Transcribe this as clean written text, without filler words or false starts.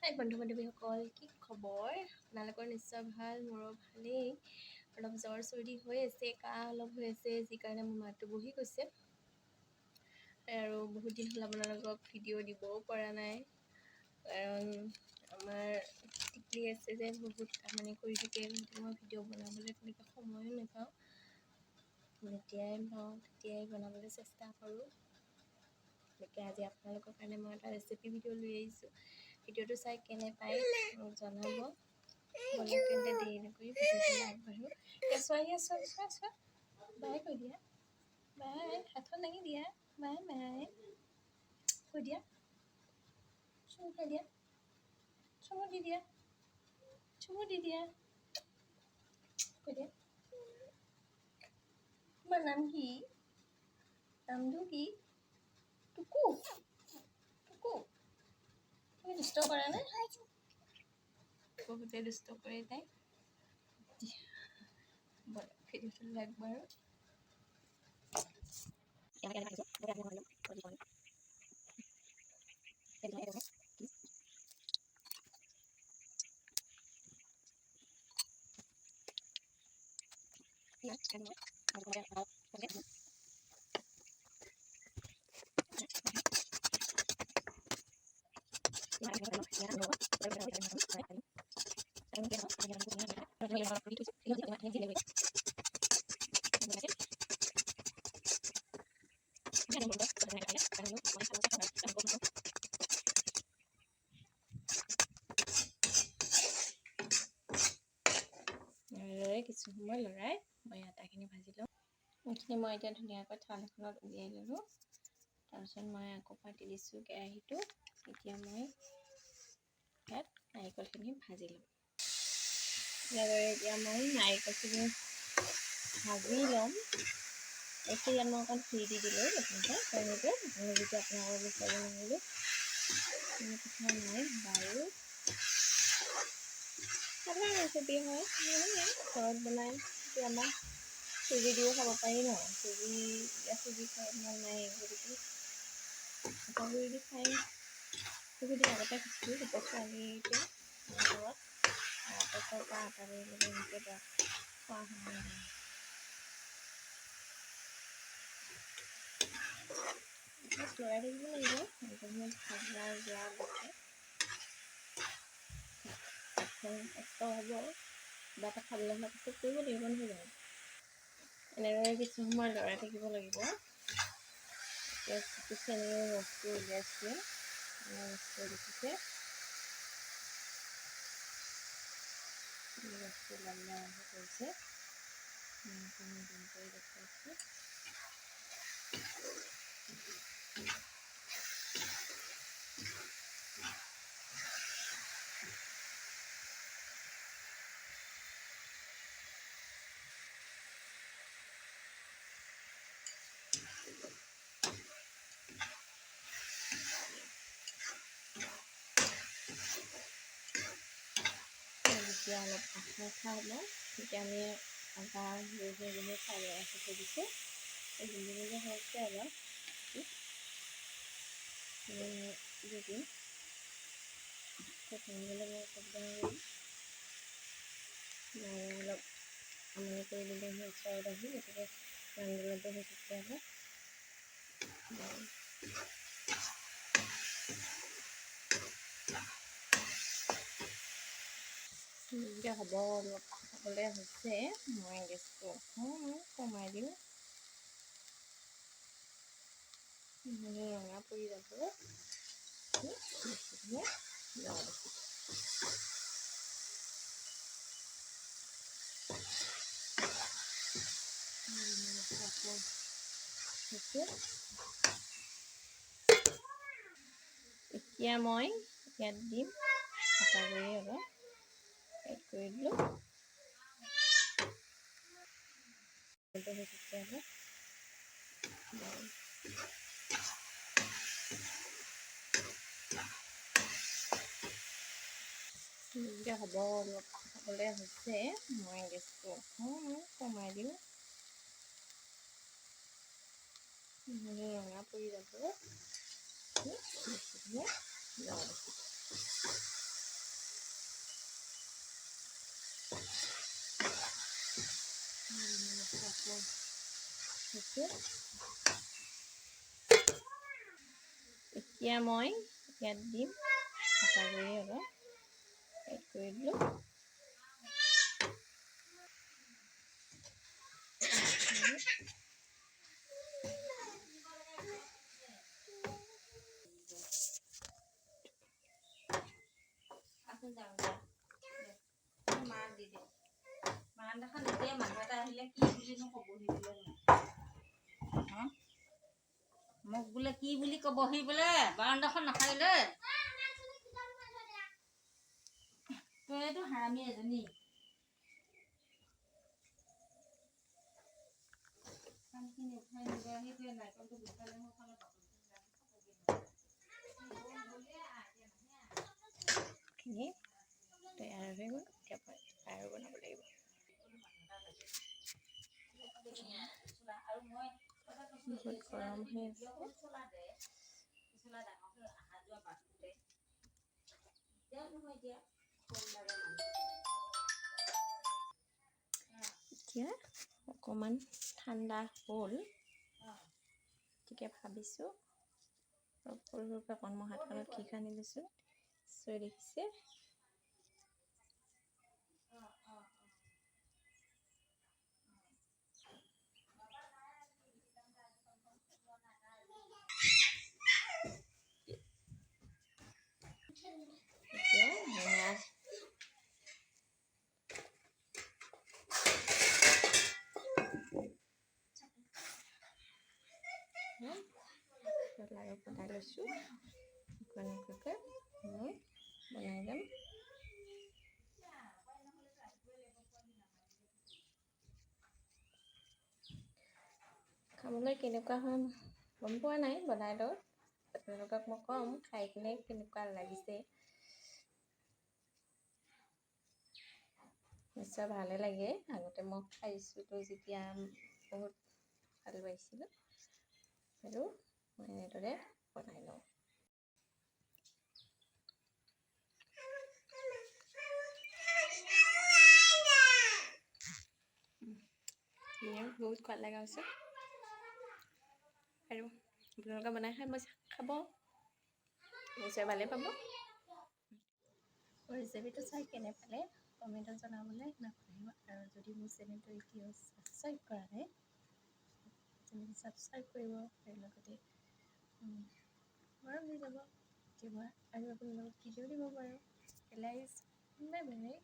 হাই বন্ধু বান্ধৱীসকল, কি খবৰ? আপোনালোকৰ নিশ্চয় ভাল, মোৰো ভালেই। অলপ জ্বৰ চৰ্দি হৈ আছে, কাহ অলপ হৈ আছে, যি কাৰণে মোৰ মাতটো বহি গৈছে। আৰু বহুত দিন হ'ল আপোনালোকক ভিডিঅ' দিবও পৰা নাই, কাৰণ আমাৰ টিকলি আছে যে বহুত আমনি কৰি থাকে। মই ভিডিঅ' বনাবলৈ তেনেকৈ সময়ো নাপাওঁ। যেতিয়াই পাওঁ তেতিয়াই বনাবলৈ চেষ্টা কৰোঁ। গতিকে আজি আপোনালোকৰ কাৰণে মই এটা ৰেচিপি ভিডিঅ' লৈ আহিছোঁ। ভিডিঅ'টো চাই কেনে পায় মোক জনাব। বলক তেন্তে দেৰি নকৰি ভিডিঅ'টো আগবাঢ়ো। চোৱা বাই কৈ দিয়া, বাই হাতখন দাঙি দিয়া, বাই বাই কৈ দিয়া, চুমু খাই দিয়া, চুমু দি দিয়া, চুমু দি দিয়া, কৈ দিয়া। তোমাৰ নাম কি? নামটো কি? টুকু টুকু। তুমি দুষ্ট কৰা নে? বহুতে দুষ্ট কৰে তাই। ভিডিঅ'টো আগবাঢ়ো। কিছু সময় লৰাই মই আটাখিনি ভাজি লওঁ। এইখিনি মই এতিয়া ধুনীয়াকৈ থাল এখনত উলিয়াই ল'লোঁ। তাৰপিছত মই আকৌ পাতি দিছোঁ কেৰাহীটো। এতিয়া মই ইয়াত নাৰিকলখিনি ভাজি ল'ম। এতিয়া মই নাৰিকলখিনি ভাজি ল'ম। এতিয়া ইয়াত মই অকণ ঘি দি দিলোঁ প্ৰথমতে কেৰাহীটো। আপুনি যেতিয়া আপোনালোকৰ বিচাৰি নহ'লোঁ কোনো কথা নাই বাৰু। সাধাৰণ ৰেচিপি হয়, ঘৰত বনাই এতিয়া আমাৰ চুজি দিও খাব পাৰি ন। চুজি খাই ভাল নাই, গতিকে পিঠাগুড়ি দি খাই চুজি দি আগতে খাইছিলোঁ। তেতিয়া ছোৱালীতে ঘৰত পেছৰ পৰা আঁতৰি লৈ এনেকৈ খোৱা হয়। লৰাই থাকিব লাগিব ভাজা যোৱাৰ আগতে। কষ্ট হ'ব, কিবা এটা খাবলৈ হ'লে কষ্ট কৰিব লাগিব নহয় জানো। এনেদৰে কিছু সময় লৰাই থাকিব লাগিব। এতিয়া যিটো চেনীৰ ৰসটো উলিয়াইছে, ৰসটো দেখিছে, ৰসটো ওলাবলৈ আৰম্ভ কৰিছে। দেখুৱাইছে। যেতিয়া অলপ আঠা হ'ব তেতিয়া আমি আদা গুলি খাই ৰাখি থৈ দিছোঁ। গুলি হৈছে অলপ দি দিম। ভাঙিবলৈ বৰ অসুবিধা হ'ল, অলপ আমনি কৰি দিলে সেই ওচৰত আহি, গতিকে ৰান্ধিবলৈ সেই তেতিয়াহ'লে হ'ব। অলপ খাবলৈ হৈছে, মই গেছটো কমাই দিওঁ। ৰঙা পৰি যাব। এতিয়া মই ইয়াত দিম আটা গুৰি অলপ এড কৰি দিলোঁ। তেতিয়াহ'লে হ'ব। অলপ খাবলৈ হৈছে, মই গেছটো কমাই দিওঁ। ৰঙা পৰি যাব। দিছোঁ। এতিয়া মই ইয়াত দিম আটা গুড়ি অলপ এড কৰি দিলোঁ। মোক বোলে কি বুলি ক'বহি বোলে বাৰান্দাখন নাখাৰিলে তইতো হাৰামি এজনী। খিনি তৈয়াৰ হৈ গ'ল। এতিয়া আৰু বনাব লাগিব। বহুত গৰম হৈ আছে। এতিয়া অকণমান ঠাণ্ডা হ'ল, গতিকে ভাবিছোঁ অলপ সৰু সৰুকৈ অকণ মই হাতখনত ঘি সানি লৈছোঁ। চৈ দেখিছে। এতিয়া লাৰু বনাই লৈছোঁ। এনেকুৱাকৈ মই বনাই যাম। খাবলৈ কেনেকুৱা হয় গম পোৱা নাই, বনাই লওঁ আপোনালোকক মই ক'ম খাই কিনে কেনেকুৱা লাগিছে। নিশ্চয় ভালে লাগে। আগতে মই খাইছিলোঁ যেতিয়া বহুত ভাল পাইছিলোঁ। আৰু মই এনেদৰে বনাই লওঁ। বহুত সোৱাদ লগা হৈছে আৰু আপোনালোকে বনাই খাই খাব, নিশ্চয় ভালেই পাব। ৰেচিপিটো চাই কেনে পালে কমেণ্টত জনাবলৈ নাপাহৰিব। আৰু যদি মোৰ চেনেলটো এতিয়াও ছাবস্ক্ৰাইব কৰা নাই, চেনেলটো ছাবস্ক্ৰাইব কৰিব। আৰু লগতে মৰম দি যাব কেতিয়াবা, আৰু আপোনালোকক ভিডিঅ' দিব পাৰোঁ। Bye bye.